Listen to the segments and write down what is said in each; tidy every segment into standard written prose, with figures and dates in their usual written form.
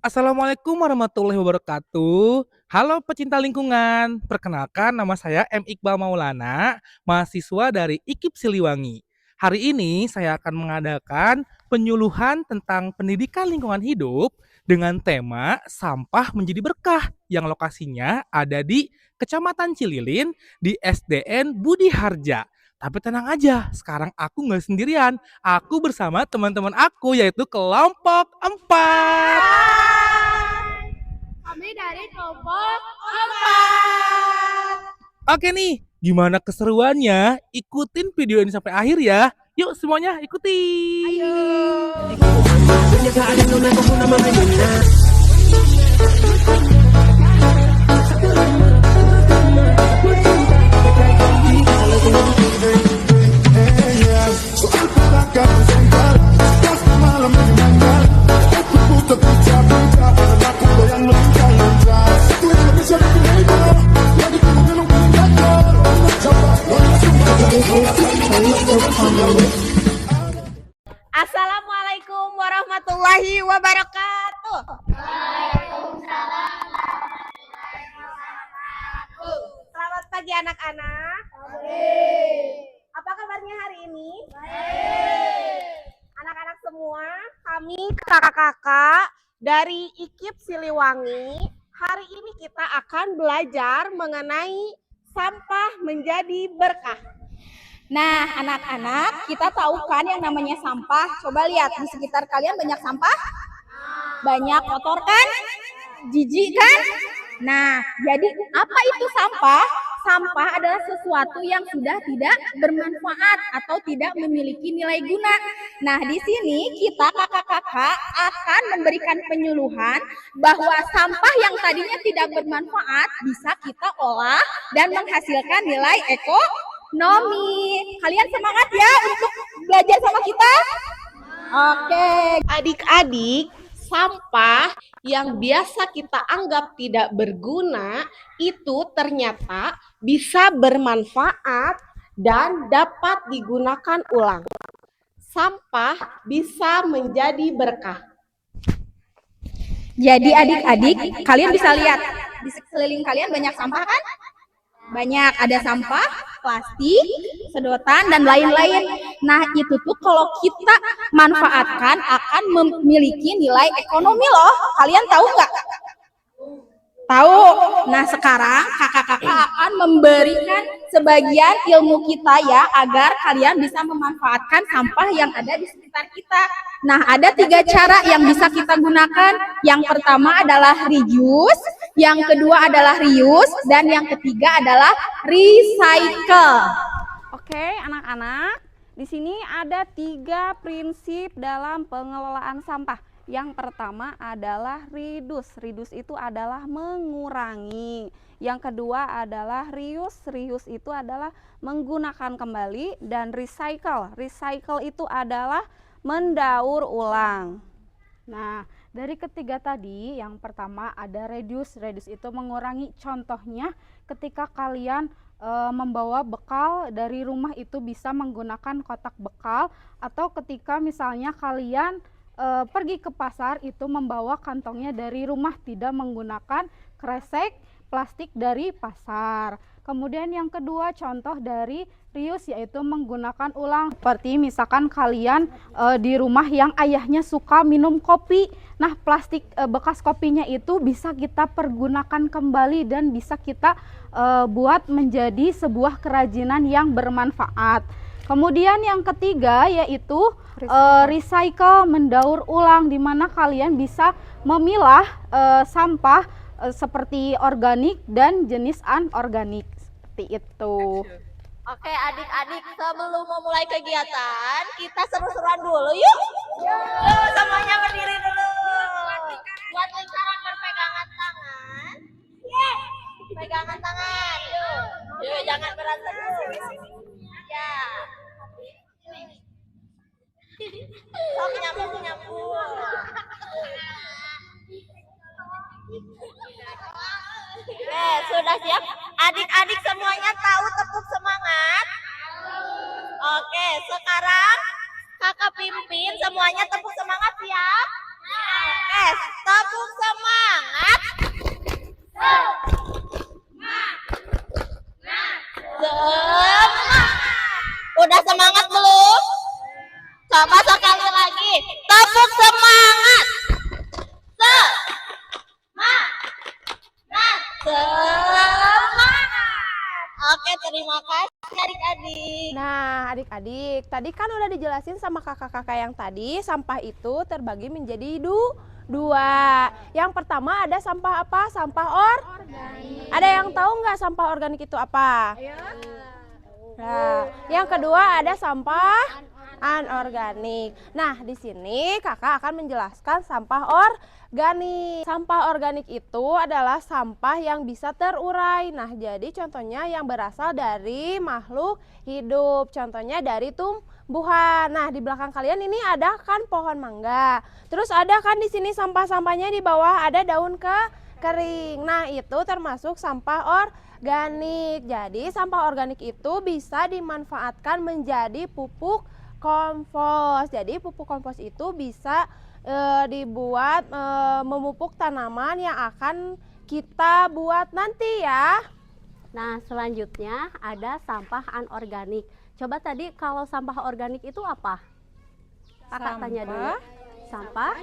Assalamualaikum warahmatullahi wabarakatuh. Halo pecinta lingkungan, perkenalkan nama saya M. Iqbal Maulana, mahasiswa dari IKIP Siliwangi. Hari ini saya akan mengadakan penyuluhan tentang pendidikan lingkungan hidup dengan tema sampah menjadi berkah yang lokasinya ada di Kecamatan Cililin di SDN Budi Harja. Tapi tenang aja, sekarang aku nggak sendirian. Aku bersama teman-teman aku yaitu kelompok 4. Kami dari kelompok 4. Oke nih, gimana keseruannya? Ikutin video ini sampai akhir ya. Yuk semuanya ikuti. Assalamualaikum warahmatullahi wabarakatuh. Selamat pagi anak-anak. Apa kabarnya hari ini? Anak-anak semua, kami kakak-kakak dari IKIP Siliwangi. Hari ini kita akan belajar mengenai sampah menjadi berkah. Nah, anak-anak, kita tahu kan yang namanya sampah. Coba lihat di sekitar kalian banyak sampah? Banyak kotor kan? Jijik kan? Nah, jadi apa itu sampah? Sampah adalah sesuatu yang sudah tidak bermanfaat atau tidak memiliki nilai guna. Nah, di sini kita kakak-kakak akan memberikan penyuluhan bahwa sampah yang tadinya tidak bermanfaat bisa kita olah dan menghasilkan nilai ekonomi. Kalian semangat ya untuk belajar sama kita? Oke. Adik-adik, sampah yang biasa kita anggap tidak berguna itu ternyata bisa bermanfaat dan dapat digunakan ulang. Sampah bisa menjadi berkah. Jadi adik-adik, kalian bisa lihat di sekeliling kalian banyak sampah kan? Banyak, ada sampah, plastik, sedotan, dan lain-lain. Nah, itu tuh kalau kita manfaatkan akan memiliki nilai ekonomi loh. Kalian tahu nggak? Tahu. Nah, sekarang kakak-kakak akan memberikan sebagian ilmu kita ya, agar kalian bisa memanfaatkan sampah yang ada di sekitar kita. Nah, ada 3 cara yang bisa kita gunakan. Yang pertama adalah reuse, yang kedua adalah reuse, dan yang ketiga adalah recycle. Oke, anak-anak, di sini ada 3 prinsip dalam pengelolaan sampah. Yang pertama adalah reduce. Reduce itu adalah mengurangi. Yang kedua adalah reuse. Reuse itu adalah menggunakan kembali. Dan recycle. Recycle itu adalah mendaur ulang. Nah, dari ketiga tadi, yang pertama ada reduce. Reduce itu mengurangi. Contohnya, ketika kalian membawa bekal dari rumah itu bisa menggunakan kotak bekal, atau ketika misalnya kalian pergi ke pasar itu membawa kantongnya dari rumah, tidak menggunakan kresek plastik dari pasar. Kemudian yang kedua contoh dari reuse yaitu menggunakan ulang. Seperti misalkan kalian di rumah yang ayahnya suka minum kopi. Nah, plastik bekas kopinya itu bisa kita pergunakan kembali dan bisa kita buat menjadi sebuah kerajinan yang bermanfaat. Kemudian yang ketiga yaitu recycle, mendaur ulang, di mana kalian bisa memilah sampah seperti organik dan jenis anorganik, seperti itu. Oke adik-adik, sebelum memulai kegiatan, kita seru-seruan dulu yuk. Yuk, semuanya berdiri dulu. Buat lingkaran berpegangan tangan. Pegangan tangan, yuk. Yuk, jangan berantem dulu. Ya. Sok nyambung. Oke, sudah siap? Adik-adik semuanya tahu tepuk semangat? Oke, sekarang kakak pimpin semuanya tepuk semangat siap? Oke. tepuk semangat. Semangat. Udah semangat belum? Coba sekali lagi. Tepuk semangat. Semangat. Oke, terima kasih adik-adik. Nah, adik-adik, tadi kan udah dijelasin sama kakak-kakak yang tadi, sampah itu terbagi menjadi dua. Yang pertama ada sampah apa? Sampah organik. Ada yang tahu nggak sampah organik itu apa? Nah, yang kedua ada sampah anorganik. Nah, di sini kakak akan menjelaskan sampah organik. Sampah organik itu adalah sampah yang bisa terurai. Nah, jadi contohnya yang berasal dari makhluk hidup. Contohnya dari tumbuhan. Nah, di belakang kalian ini ada kan pohon mangga. Terus ada kan di sini sampah-sampahnya di bawah ada daun kering. Nah, itu termasuk sampah organik. Jadi, sampah organik itu bisa dimanfaatkan menjadi pupuk kompos. Jadi pupuk kompos itu bisa dibuat memupuk tanaman yang akan kita buat nanti ya. Nah, selanjutnya ada sampah anorganik. Coba tadi kalau sampah organik itu apa? Kakak tanya dulu. Sampah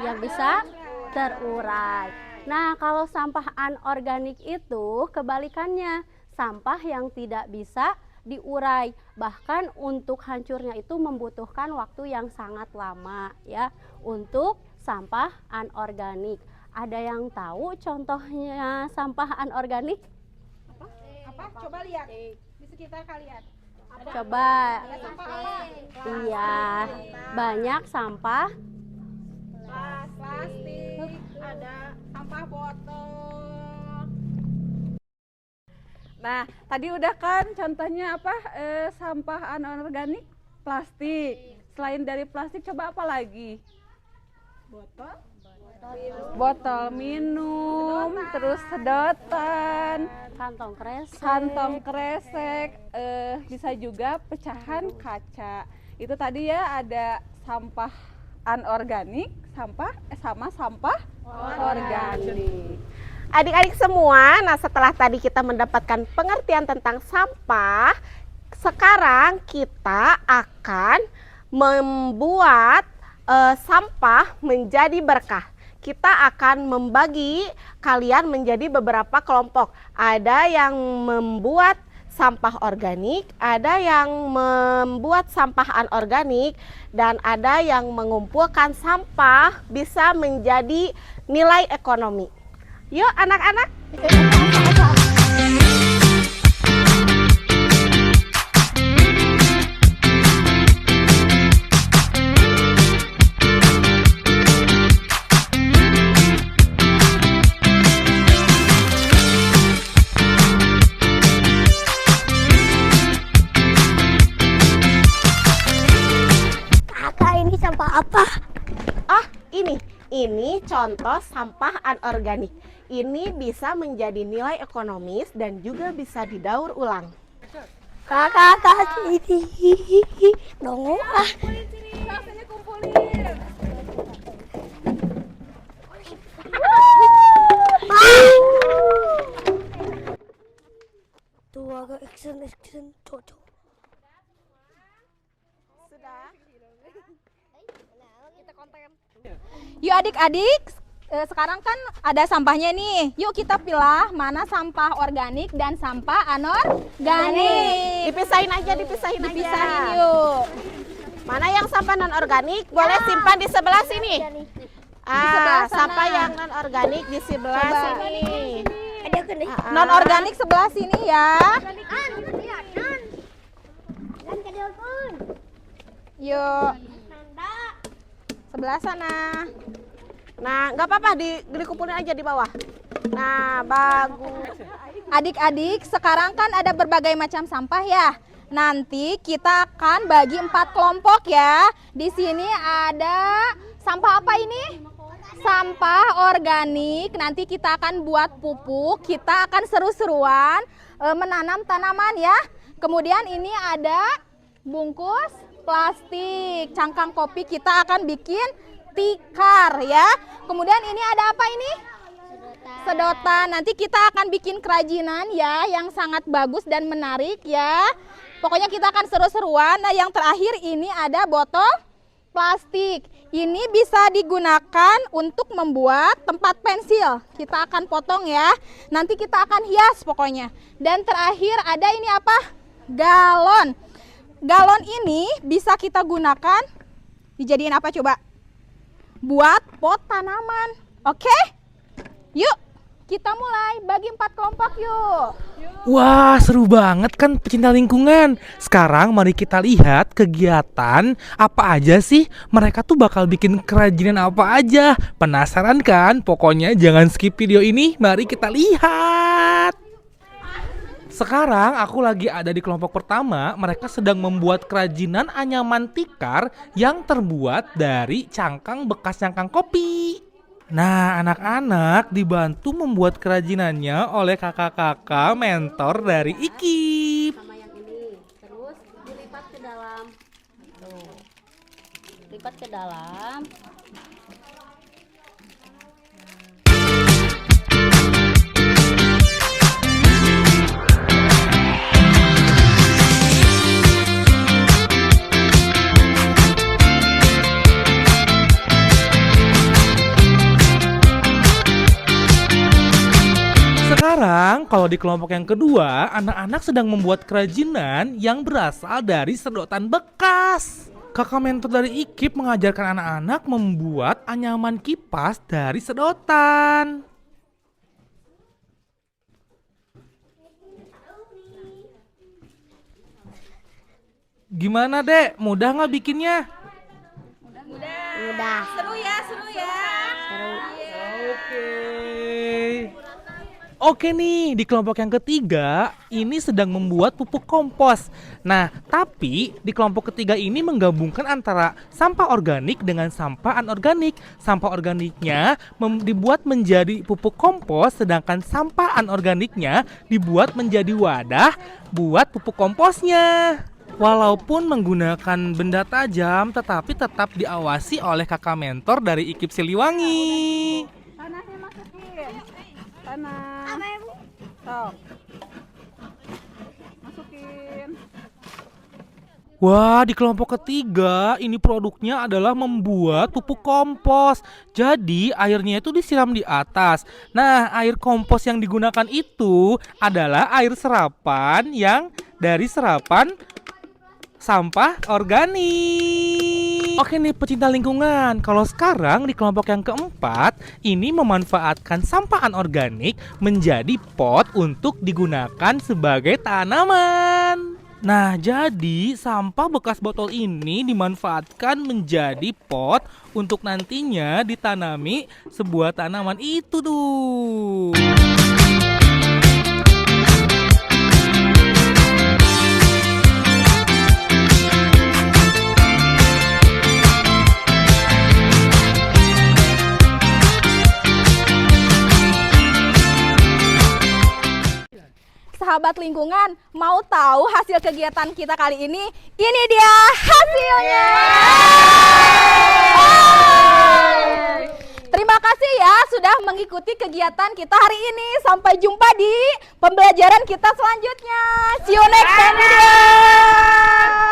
yang bisa terurai. Nah, kalau sampah anorganik itu kebalikannya, sampah yang tidak bisa diurai, bahkan untuk hancurnya itu membutuhkan waktu yang sangat lama ya untuk sampah anorganik. Ada yang tahu contohnya sampah anorganik? Apa? Coba lihat di sekitar kalian. Coba. Iya, banyak sampah Plastik, ada sampah botol. Nah, tadi udah kan contohnya apa? Sampah anorganik, plastik. Selain dari plastik, coba apa lagi? Botol minum, terus sedotan, kantong kresek, bisa juga pecahan kaca. Itu tadi ya ada sampah anorganik, sama sampah organik. Adik-adik semua, nah setelah tadi kita mendapatkan pengertian tentang sampah, sekarang kita akan membuat sampah menjadi berkah. Kita akan membagi kalian menjadi beberapa kelompok. Ada yang membuat sampah organik, ada yang membuat sampah anorganik, dan ada yang mengumpulkan sampah bisa menjadi nilai ekonomi. Yuk anak-anak. Kakak, ini sampah apa? Ah, ini contoh sampah anorganik. Ini bisa menjadi nilai ekonomis dan juga bisa didaur ulang. Kakak, ini dong. Tuh agak action cocok. Yuk adik-adik, sekarang kan ada sampahnya nih. Yuk kita pilah mana sampah organik dan sampah anorganik. Dipisahin aja. Dipisahin yuk. Mana yang sampah non organik boleh simpan di sebelah sini. sebelah sana. Sampah yang non organik di sebelah sini. Non organik sebelah sini ya. Yuk. Sebelah sana. Nah, nggak apa-apa dikumpulin aja di bawah. Nah, bagus. Adik-adik, sekarang kan ada berbagai macam sampah ya. Nanti kita akan bagi 4 kelompok ya. Di sini ada sampah apa ini? Sampah organik. Nanti kita akan buat pupuk. Kita akan seru-seruan menanam tanaman ya. Kemudian ini ada bungkus plastik. Cangkang kopi kita akan bikin tikar ya. Kemudian ini ada apa ini? Sedotan. Nanti kita akan bikin kerajinan ya yang sangat bagus dan menarik ya. Pokoknya kita akan seru-seruan. Nah, yang terakhir ini ada botol plastik. Ini bisa digunakan untuk membuat tempat pensil. Kita akan potong ya. Nanti kita akan hias pokoknya. Dan terakhir ada ini apa? Galon. Galon ini bisa kita gunakan dijadiin apa coba? Buat pot tanaman. Oke? Yuk, kita mulai bagi 4 kelompok yuk. Wah, seru banget kan pecinta lingkungan. Sekarang mari kita lihat kegiatan apa aja sih. Mereka tuh bakal bikin kerajinan apa aja. Penasaran kan? Pokoknya jangan skip video ini. Mari kita lihat. Sekarang aku lagi ada di kelompok pertama. Mereka sedang membuat kerajinan anyaman tikar yang terbuat dari cangkang bekas cangkang kopi. Nah, anak-anak dibantu membuat kerajinannya oleh kakak-kakak mentor dari IKIP. Sama yang ini. Terus dilipat ke dalam. Tuh. Lipat ke dalam. Sekarang kalau di kelompok yang kedua, anak-anak sedang membuat kerajinan yang berasal dari sedotan bekas. Kakak mentor dari IKIP mengajarkan anak-anak membuat anyaman kipas dari sedotan. Gimana, Dek? Mudah nggak bikinnya? Udah. Seru ya, seru ya. Oke nih, di kelompok yang ketiga ini sedang membuat pupuk kompos. Nah, tapi di kelompok ketiga ini menggabungkan antara sampah organik dengan sampah anorganik. Sampah organiknya dibuat menjadi pupuk kompos, sedangkan sampah anorganiknya dibuat menjadi wadah buat pupuk komposnya. Walaupun menggunakan benda tajam, tetapi tetap diawasi oleh kakak mentor dari IKIP Siliwangi. Tanahnya masukin. Tanah. Sok. Masukin. Wah, di kelompok ketiga ini produknya adalah membuat pupuk kompos. Jadi airnya itu disiram di atas. Nah, air kompos yang digunakan itu adalah air serapan yang dari serapan sampah organik. Oke nih pecinta lingkungan, kalau sekarang di kelompok yang keempat ini memanfaatkan sampah anorganik menjadi pot untuk digunakan sebagai tanaman. Nah, jadi sampah bekas botol ini dimanfaatkan menjadi pot untuk nantinya ditanami sebuah tanaman itu tuh. Sahabat lingkungan, mau tahu hasil kegiatan kita kali ini? Ini dia hasilnya. Terima kasih ya sudah mengikuti kegiatan kita hari ini. Sampai jumpa di pembelajaran kita selanjutnya. See you next time video.